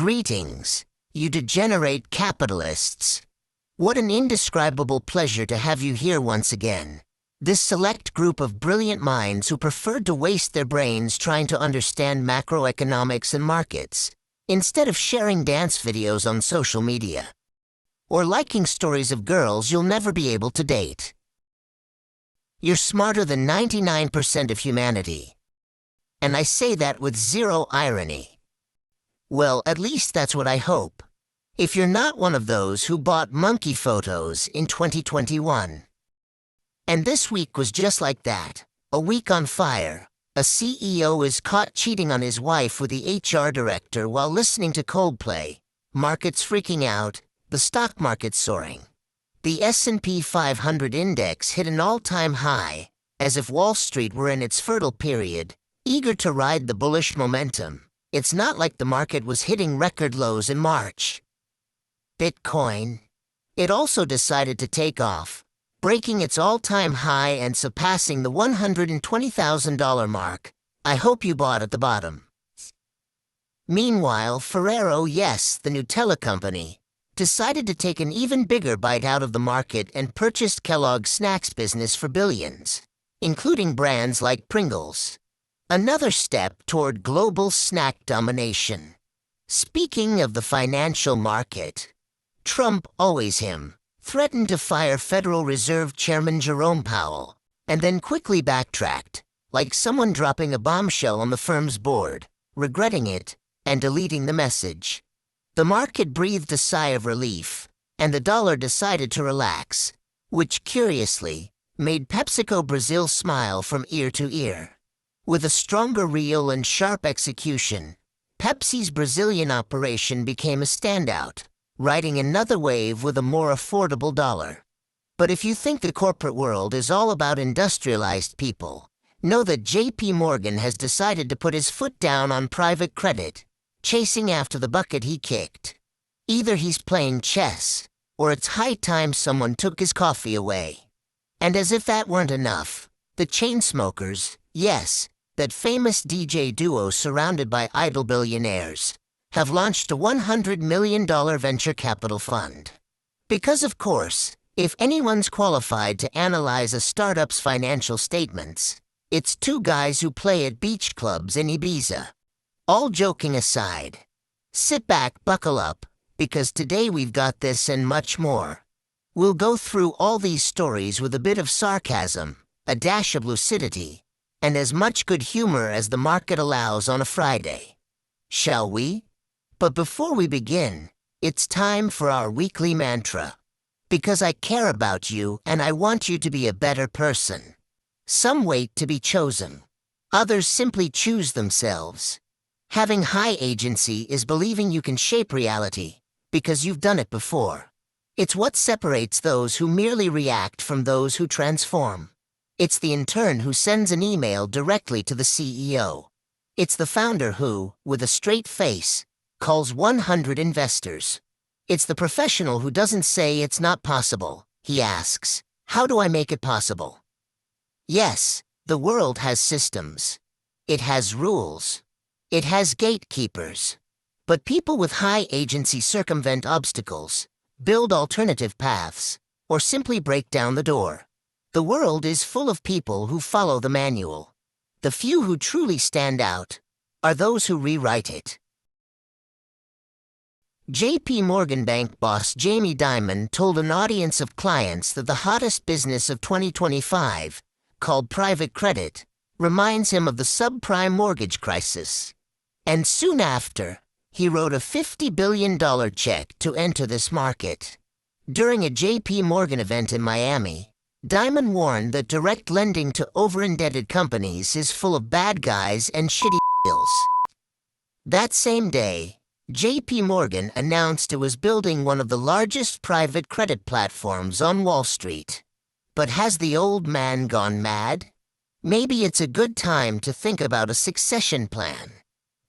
Greetings, you degenerate capitalists. What an indescribable pleasure to have you here once again. This select group of brilliant minds who preferred to waste their brains trying to understand macroeconomics and markets, instead of sharing dance videos on social media, or liking stories of girls you'll never be able to date. You're smarter than 99% of humanity. And I say that with zero irony. Well, at least that's what I hope. If you're not one of those who bought monkey photos in 2021. And this week was just like that. A week on fire. A CEO is caught cheating on his wife with the HR director while listening to Coldplay. Markets freaking out. The stock market soaring. The S&P 500 index hit an all-time high, as if Wall Street were in its fertile period, eager to ride the bullish momentum. It's not like the market was hitting record lows in March. Bitcoin. It also decided to take off, breaking its all-time high and surpassing the $120,000 mark. I hope you bought at the bottom. Meanwhile, Ferrero, yes, the Nutella company, decided to take an even bigger bite out of the market and purchased Kellogg's snacks business for billions, including brands like Pringles. Another step toward global snack domination. Speaking of the financial market, Trump, always him, threatened to fire Federal Reserve Chairman Jerome Powell, and then quickly backtracked, like someone dropping a bombshell on the firm's board, regretting it, and deleting the message. The market breathed a sigh of relief, and the dollar decided to relax, which, curiously, made PepsiCo Brazil smile from ear to ear. With a stronger reel and sharp execution, Pepsi's Brazilian operation became a standout, riding another wave with a more affordable dollar. But if you think the corporate world is all about industrialized people, know that JPMorgan has decided to put his foot down on private credit, chasing after the bucket he kicked. Either he's playing chess, or it's high time someone took his coffee away. And as if that weren't enough, the Chainsmokers, yes, that famous DJ duo surrounded by idle billionaires, have launched a $100 million venture capital fund. Because of course, if anyone's qualified to analyze a startup's financial statements, it's two guys who play at beach clubs in Ibiza. All joking aside, sit back, buckle up, because today we've got this and much more. We'll go through all these stories with a bit of sarcasm, a dash of lucidity, and as much good humor as the market allows on a Friday. Shall we? But before we begin, it's time for our weekly mantra. Because I care about you and I want you to be a better person. Some wait to be chosen. Others simply choose themselves. Having high agency is believing you can shape reality, because you've done it before. It's what separates those who merely react from those who transform. It's the intern who sends an email directly to the CEO. It's the founder who, with a straight face, calls 100 investors. It's the professional who doesn't say it's not possible. He asks, how do I make it possible? Yes, the world has systems. It has rules. It has gatekeepers. But people with high agency circumvent obstacles, build alternative paths, or simply break down the door. The world is full of people who follow the manual. The few who truly stand out are those who rewrite it. JPMorgan bank boss Jamie Dimon told an audience of clients that the hottest business of 2025, called private credit, reminds him of the subprime mortgage crisis. And soon after, he wrote a $50 billion check to enter this market. During a JPMorgan event in Miami, Dimon warned that direct lending to over-indebted companies is full of bad guys and shitty deals. That same day, JPMorgan announced it was building one of the largest private credit platforms on Wall Street. But has the old man gone mad? Maybe it's a good time to think about a succession plan.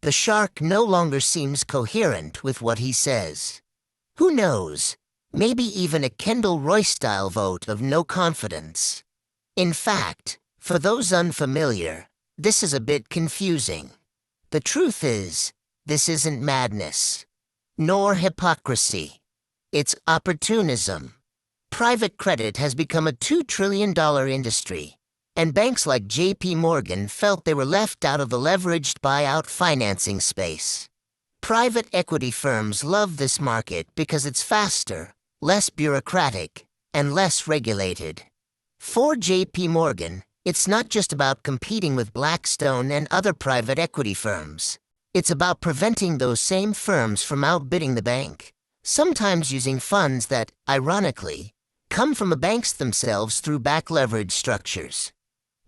The shark no longer seems coherent with what he says. Who knows? Maybe even a Kendall Roy-style vote of no confidence. In fact, for those unfamiliar, this is a bit confusing. The truth is, this isn't madness. nor hypocrisy. It's opportunism. Private credit has become a $2 trillion industry, and banks like JPMorgan felt they were left out of the leveraged buyout financing space. Private equity firms love this market because it's faster, less bureaucratic, and less regulated. For JPMorgan, it's not just about competing with Blackstone and other private equity firms. It's about preventing those same firms from outbidding the bank, sometimes using funds that, ironically, come from the banks themselves through back-leverage structures.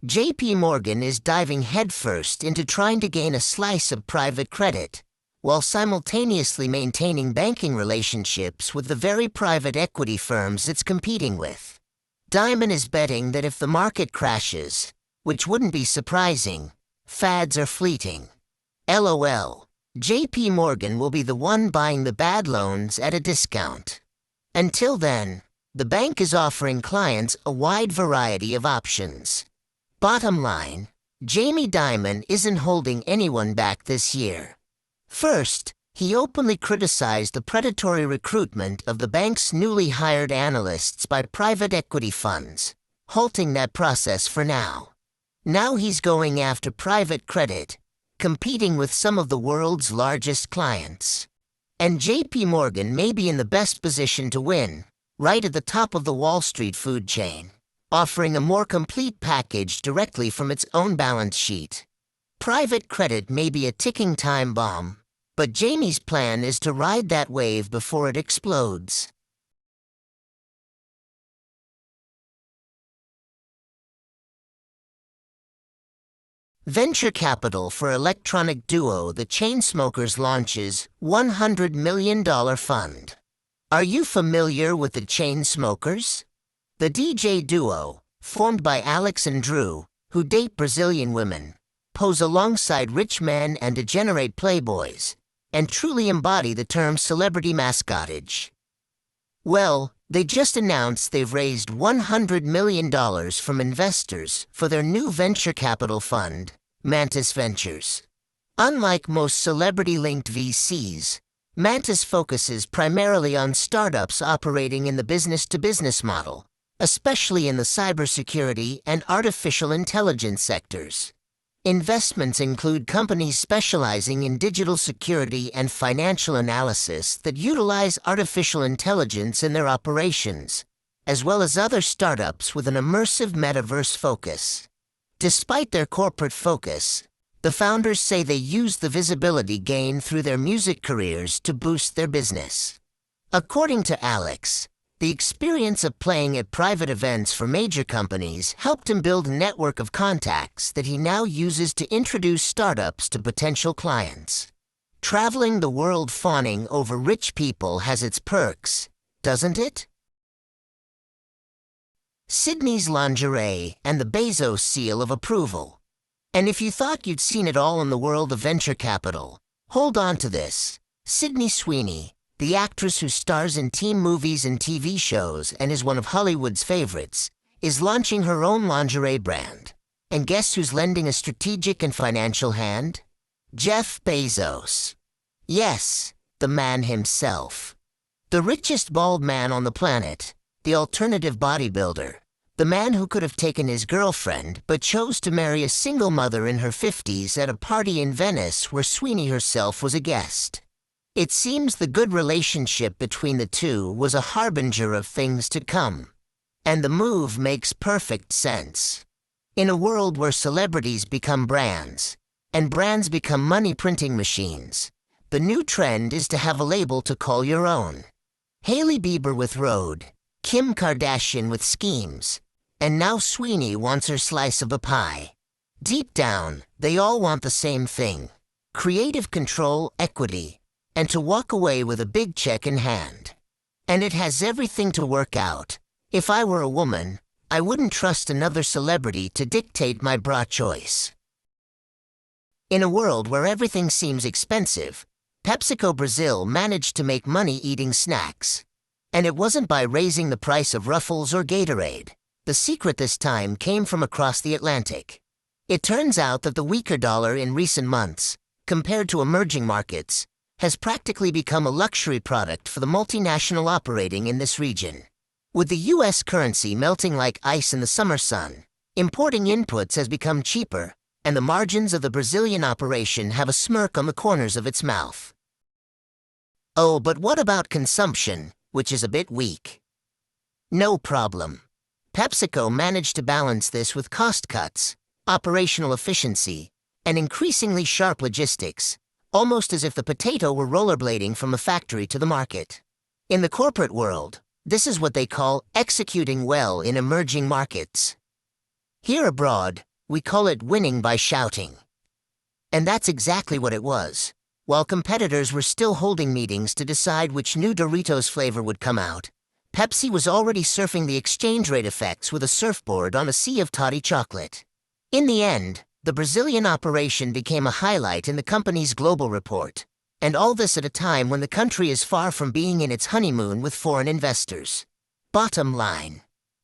JPMorgan is diving headfirst into trying to gain a slice of private credit, while simultaneously maintaining banking relationships with the very private equity firms it's competing with. Dimon is betting that if the market crashes, which wouldn't be surprising, fads are fleeting. LOL. JPMorgan will be the one buying the bad loans at a discount. Until then, the bank is offering clients a wide variety of options. Bottom line, Jamie Dimon isn't holding anyone back this year. First, he openly criticized the predatory recruitment of the bank's newly hired analysts by private equity funds, halting that process for now. Now he's going after private credit, competing with some of the world's largest clients. And JPMorgan may be in the best position to win, right at the top of the Wall Street food chain, offering a more complete package directly from its own balance sheet. Private credit may be a ticking time bomb, but Jamie's plan is to ride that wave before it explodes. Venture capital for electronic duo the Chainsmokers launches $100 million fund. Are you familiar with the Chainsmokers? The DJ duo, formed by Alex and Drew, who date Brazilian women, pose alongside rich men and degenerate playboys, and truly embody the term celebrity mascotage. Well, they just announced they've raised $100 million from investors for their new venture capital fund, Mantis Ventures. Unlike most celebrity-linked VCs, Mantis focuses primarily on startups operating in the business-to-business model, especially in the cybersecurity and artificial intelligence sectors. Investments include companies specializing in digital security and financial analysis that utilize artificial intelligence in their operations, as well as other startups with an immersive metaverse focus. Despite their corporate focus, the founders say they use the visibility gained through their music careers to boost their business. According to Alex, the experience of playing at private events for major companies helped him build a network of contacts that he now uses to introduce startups to potential clients. Traveling the world fawning over rich people has its perks, doesn't it? Sydney's lingerie and the Bezos seal of approval. And if you thought you'd seen it all in the world of venture capital, hold on to this. Sydney Sweeney, the actress who stars in teen movies and TV shows and is one of Hollywood's favorites, is launching her own lingerie brand. And guess who's lending a strategic and financial hand? Jeff Bezos. Yes, the man himself. The richest bald man on the planet, the alternative bodybuilder, the man who could have taken his girlfriend but chose to marry a single mother in her 50s at a party in Venice where Sweeney herself was a guest. It seems the good relationship between the two was a harbinger of things to come. And the move makes perfect sense. In a world where celebrities become brands, and brands become money-printing machines, the new trend is to have a label to call your own. Hailey Bieber with Rhode, Kim Kardashian with Schemes, and now Sweeney wants her slice of the pie. Deep down, they all want the same thing: creative control, equity, and to walk away with a big check in hand. And it has everything to work out. If I were a woman, I wouldn't trust another celebrity to dictate my bra choice. In a world where everything seems expensive, PepsiCo Brazil managed to make money eating snacks. And it wasn't by raising the price of Ruffles or Gatorade. The secret this time came from across the Atlantic. It turns out that the weaker dollar in recent months, compared to emerging markets, has practically become a luxury product for the multinational operating in this region. With the U.S. currency melting like ice in the summer sun, importing inputs has become cheaper, and the margins of the Brazilian operation have a smirk on the corners of its mouth. Oh, but what about consumption, which is a bit weak? No problem. PepsiCo managed to balance this with cost cuts, operational efficiency, and increasingly sharp logistics, almost as if the potato were rollerblading from a factory to the market. In the corporate world, this is what they call executing well in emerging markets. Here abroad, we call it winning by shouting. And that's exactly what it was. While competitors were still holding meetings to decide which new Doritos flavor would come out, Pepsi was already surfing the exchange rate effects with a surfboard on a sea of toddy chocolate. In the end, the Brazilian operation became a highlight in the company's global report, and all this at a time when the country is far from being in its honeymoon with foreign investors. Bottom line: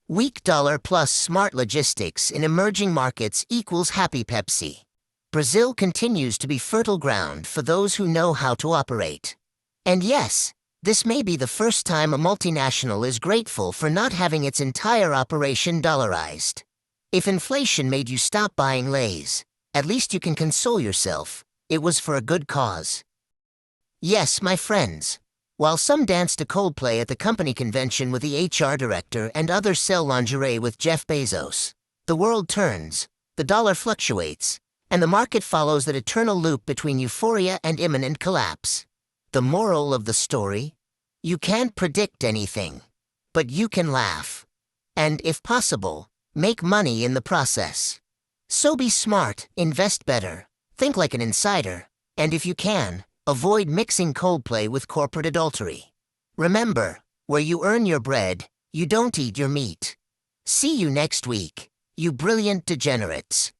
weak dollar plus smart logistics in emerging markets equals happy Pepsi. Brazil continues to be fertile ground for those who know how to operate. And yes, this may be the first time a multinational is grateful for not having its entire operation dollarized. If inflation made you stop buying Lay's, at least you can console yourself. It was for a good cause. Yes, my friends. While some dance to Coldplay at the company convention with the HR director and others sell lingerie with Jeff Bezos, the world turns, the dollar fluctuates, and the market follows that eternal loop between euphoria and imminent collapse. The moral of the story? You can't predict anything, but you can laugh. And, if possible, make money in the process. So be smart, invest better, think like an insider, and if you can, avoid mixing Coldplay with corporate adultery. Remember, where you earn your bread, you don't eat your meat. See you next week, you brilliant degenerates.